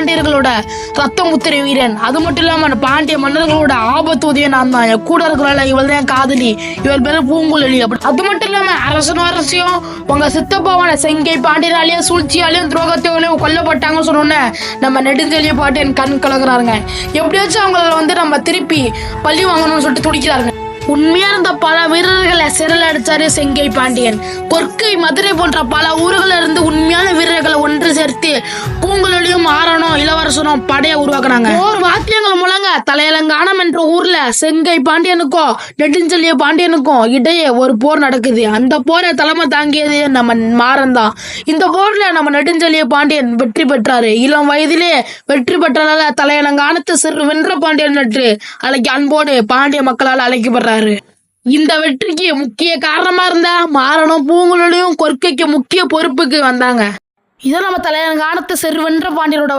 பாண்டியர்களோட ரத்த முத்திரை வீரன். அது மட்டும் இல்லாம அந்த பாண்டிய மன்னர்களோட ஆபத்து உதவிய நான் தான். என் கூட இருக்கிறாள் இவள் தான் காதலி, இவள் பேரு பூங்குழலி. அது மட்டும் இல்லாம அரசனும் அரசியும் உங்க சித்தப்பாவான செங்கை பாண்டியராலையும் சூழ்ச்சியாலையும் துரோகத்தையும் கொல்லப்பட்டாங்கன்னு சொன்னோன்னே நம்ம நெடுஞ்செழிய பாண்டியன் கண் கலகுறாருங்க. எப்படியாச்சும் அவங்கள நம்ம திருப்பி பழி வாங்கணும்னு சொல்லிட்டு துடிக்கிறாருங்க. உண்மையா இருந்த பல வீரர்களை சிறையில் அடிச்சாரு செங்கை பாண்டியன். கொற்கை, மதுரை போன்ற பல ஊர்களில் இருந்து உண்மையான வீரர்களை ஒன்று சேர்த்து பூங்குழலியும் ஆரணும் இளவரசனும் படையை உருவாக்குனாங்க. ஒரு வாக்கியங்கள் மூலங்க தலையலங்கானம் என்ற ஊர்ல செங்கை பாண்டியனுக்கும் நெடுஞ்செழிய பாண்டியனுக்கும் இடையே ஒரு போர் நடக்குது. அந்த போரை தலைமை தாங்கியது நம்ம மாறன் தான். இந்த போர்ல நம்ம நெடுஞ்செழிய பாண்டியன் வெற்றி பெற்றாரு. இளம் வயதிலே வெற்றி பெற்றதால தலையலங்கானத்து சிறு வென்ற பாண்டியன் என்று அன்போடு பாண்டிய மக்களால் அழைக்கப்படுறாரு. இந்த வெற்றிக்கு முக்கிய காரணமா இருந்த மாறனும் பூங்குழலியும் கொற்கைக்கு முக்கிய பொறுப்புக்கு வந்தாங்க. இதை நம்ம தலையலங்கானத்து சிறுவென்ற பாண்டியனோட